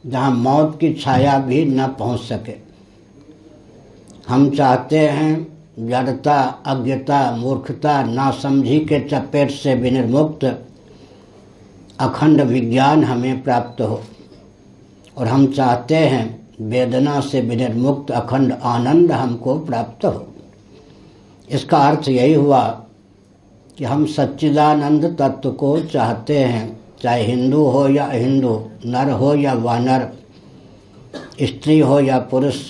जहाँ मौत की छाया भी न पहुँच सके। हम चाहते हैं जड़ता, अज्ञता, मूर्खता, नासमझी के चपेट से विनिर्मुक्त अखंड विज्ञान हमें प्राप्त हो, और हम चाहते हैं वेदना से विनिर्मुक्त अखंड आनंद हमको प्राप्त हो। इसका अर्थ यही हुआ कि हम सच्चिदानंद तत्व को चाहते हैं, चाहे हिंदू हो या अहिंदू, नर हो या वानर, स्त्री हो या पुरुष,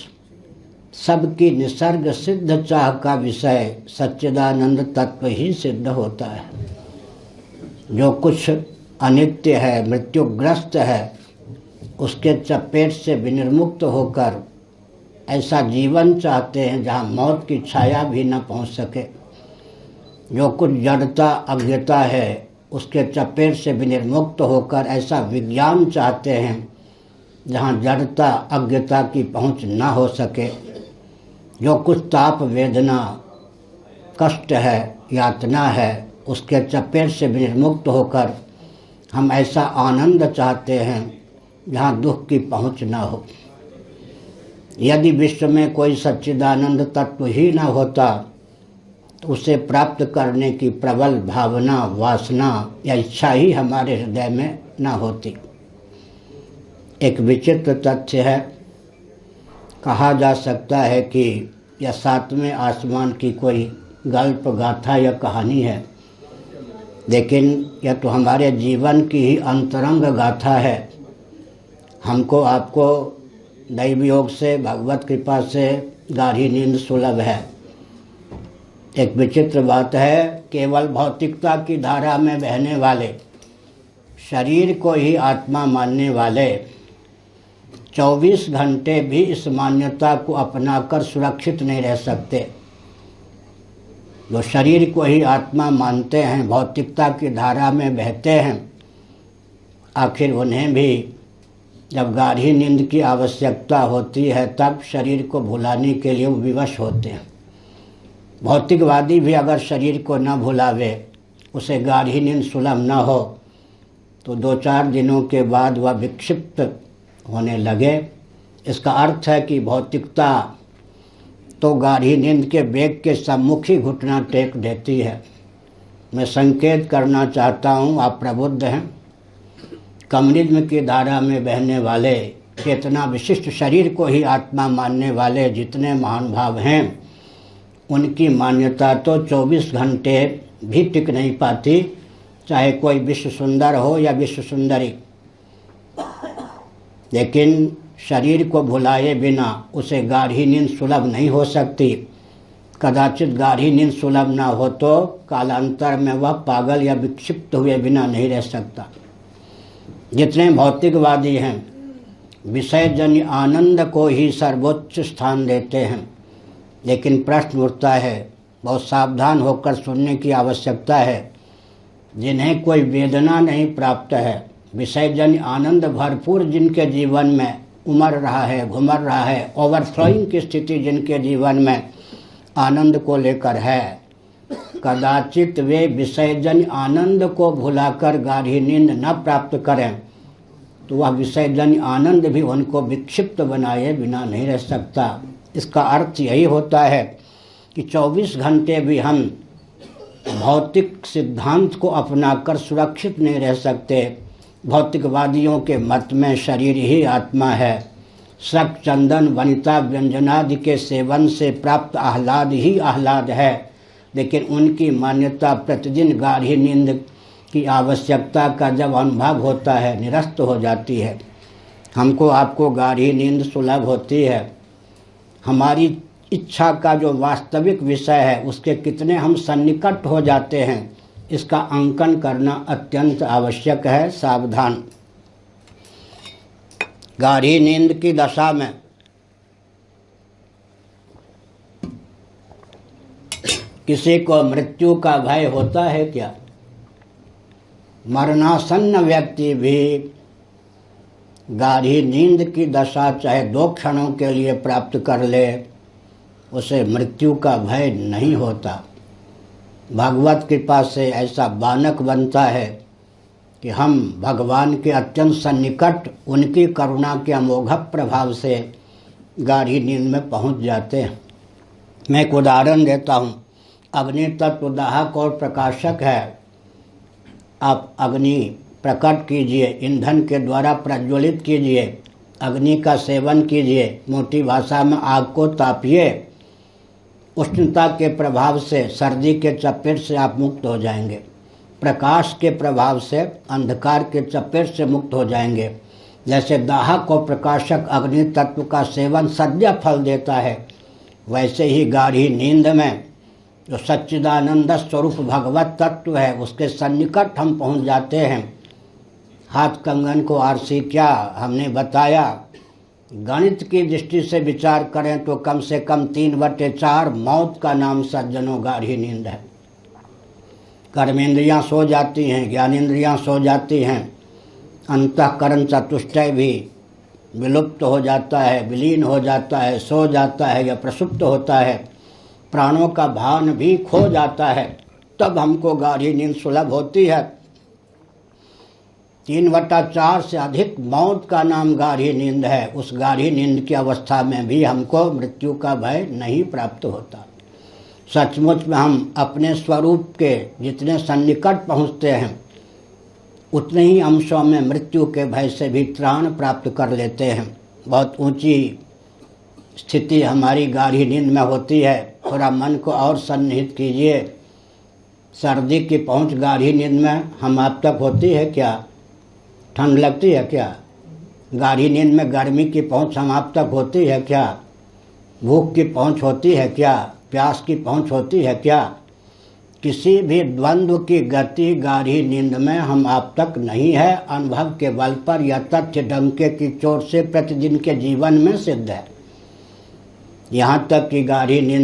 सबकी निसर्ग सिद्ध चाह का विषय सच्चिदानंद तत्व ही सिद्ध होता है। जो कुछ अनित्य है, मृत्युग्रस्त है, उसके चपेट से विनिर्मुक्त होकर ऐसा जीवन चाहते हैं जहाँ मौत की छाया भी न पहुँच सके। जो कुछ जड़ता, अज्ञता है, उसके चपेट से विनिर्मुक्त होकर ऐसा विज्ञान चाहते हैं जहाँ जड़ता, अज्ञता की पहुँच न हो सके। जो कुछ ताप, वेदना, कष्ट है, यातना है, उसके चपेट से विनिर्मुक्त होकर हम ऐसा आनंद चाहते हैं जहाँ दुख की पहुँच न हो। यदि विश्व में कोई सच्चिदानंद तत्व ही न होता तो उसे प्राप्त करने की प्रबल भावना, वासना या इच्छा ही हमारे हृदय में न होती। एक विचित्र तथ्य है, कहा जा सकता है कि यह सातवें आसमान की कोई गल्प, गाथा या कहानी है, लेकिन यह तो हमारे जीवन की ही अंतरंग गाथा है। हमको, आपको दैव योग से, भगवत कृपा से गाढ़ी नींद सुलभ है। एक विचित्र बात है, केवल भौतिकता की धारा में बहने वाले, शरीर को ही आत्मा मानने वाले 24 घंटे भी इस मान्यता को अपनाकर सुरक्षित नहीं रह सकते। जो शरीर को ही आत्मा मानते हैं, भौतिकता की धारा में बहते हैं, आखिर उन्हें भी जब गाढ़ी नींद की आवश्यकता होती है तब शरीर को भुलाने के लिए वो विवश होते हैं। भौतिकवादी भी अगर शरीर को न भुलावे, उसे गाढ़ी नींद सुलभ न हो, तो 2-4 दिनों के बाद वह विक्षिप्त होने लगे। इसका अर्थ है कि भौतिकता तो गाढ़ी नींद के वेग के सम्मुख ही घुटना टेक देती है। मैं संकेत करना चाहता हूँ, आप प्रबुद्ध हैं। कम्युनिज्म की धारा में बहने वाले, चेतना विशिष्ट शरीर को ही आत्मा मानने वाले जितने महान भाव हैं, उनकी मान्यता तो 24 घंटे भी टिक नहीं पाती, चाहे कोई विश्व सुंदर हो या विश्व सुंदरी। लेकिन शरीर को भुलाए बिना उसे गाढ़ी नींद सुलभ नहीं हो सकती। कदाचित गाढ़ी नींद सुलभ ना हो तो कालांतर में वह पागल या विक्षिप्त हुए बिना नहीं रह सकता। जितने भौतिकवादी हैं, विषयजन्य आनंद को ही सर्वोच्च स्थान देते हैं, लेकिन प्रश्न उठता है, बहुत सावधान होकर सुनने की आवश्यकता है, जिन्हें कोई वेदना नहीं प्राप्त है, विषयजन्य आनंद भरपूर जिनके जीवन में उमड़ रहा है, घुमर रहा है, ओवरफ्लोइंग की स्थिति जिनके जीवन में आनंद को लेकर है, कदाचित वे विषयजन्य आनंद को भुलाकर गाढ़ी नींद न प्राप्त करें तो वह विषयजन्य आनंद भी उनको विक्षिप्त बनाए बिना नहीं रह सकता। इसका अर्थ यही होता है कि 24 घंटे भी हम भौतिक सिद्धांत को अपनाकर सुरक्षित नहीं रह सकते। भौतिकवादियों के मत में शरीर ही आत्मा है, शक, चंदन, वनिता, व्यंजनादि के सेवन से प्राप्त आह्लाद ही आह्लाद है, लेकिन उनकी मान्यता प्रतिदिन गाढ़ी नींद की आवश्यकता का जब अनुभव होता है निरस्त हो जाती है। हमको, आपको गाढ़ी नींद सुलभ होती है। हमारी इच्छा का जो वास्तविक विषय है उसके कितने हम सन्निकट हो जाते हैं, इसका अंकन करना अत्यंत आवश्यक है। सावधान। गाढ़ी नींद की दशा में किसी को मृत्यु का भय होता है क्या? मरणासन्न व्यक्ति भी गाढ़ी नींद की दशा चाहे 2 क्षणों के लिए प्राप्त कर ले, उसे मृत्यु का भय नहीं होता। भगवत कृपा से ऐसा बानक बनता है कि हम भगवान के अत्यंत सन्निकट उनकी करुणा के अमोघ प्रभाव से गाढ़ी नींद में पहुंच जाते हैं। मैं एक उदाहरण देता हूँ। अग्नि तत्व दाहक और प्रकाशक है। आप अग्नि प्रकट कीजिए, ईंधन के द्वारा प्रज्वलित कीजिए, अग्नि का सेवन कीजिए, मोटी भाषा में आग को तापिए। उष्णता के प्रभाव से, सर्दी के चपेट से आप मुक्त हो जाएंगे। प्रकाश के प्रभाव से, अंधकार के चपेट से मुक्त हो जाएंगे। जैसे दाहक और प्रकाशक अग्नि तत्व का सेवन सद्य फल देता है, वैसे ही गाढ़ी नींद में जो सच्चिदानंद स्वरूप भगवत तत्व है उसके सन्निकट हम पहुंच जाते हैं। हाथ कंगन को आरसी क्या हमने बताया। गणित की दृष्टि से विचार करें तो कम से कम 3/4 मौत का नाम सज्जनों गाढ़ी नींद है। कर्मेंद्रियां सो जाती हैं, ज्ञानेंद्रियां सो जाती हैं, अंतःकरण चतुष्टय भी विलुप्त हो जाता है, विलीन हो जाता है, सो जाता है या प्रसुप्त होता है, प्राणों का भान भी खो जाता है। तब हमको गाढ़ी नींद सुलभ होती है। 3/4 से अधिक मौत का नाम गाढ़ी नींद है। उस गाढ़ी नींद की अवस्था में भी हमको मृत्यु का भय नहीं प्राप्त होता। सचमुच में हम अपने स्वरूप के जितने सन्निकट पहुँचते हैं उतने ही अंशों में मृत्यु के भय से भी त्राण प्राप्त कर लेते हैं। बहुत ऊंची स्थिति हमारी गाढ़ी नींद में होती है। थोड़ा मन को और सन्निहित कीजिए। सर्दी की पहुंच गाढ़ी नींद में हम आप तक होती है क्या? ठंड लगती है क्या? गाढ़ी नींद में गर्मी की पहुंच हम आप तक होती है क्या? भूख की पहुंच होती है क्या? प्यास की पहुंच होती है क्या? किसी भी द्वंद्व की गति गाढ़ी नींद में हम आप तक नहीं है। अनुभव के बल पर यह तथ्य डंके की चोट से प्रतिदिन के जीवन में सिद्ध है। यहाँ तक कि गाढ़ी नींद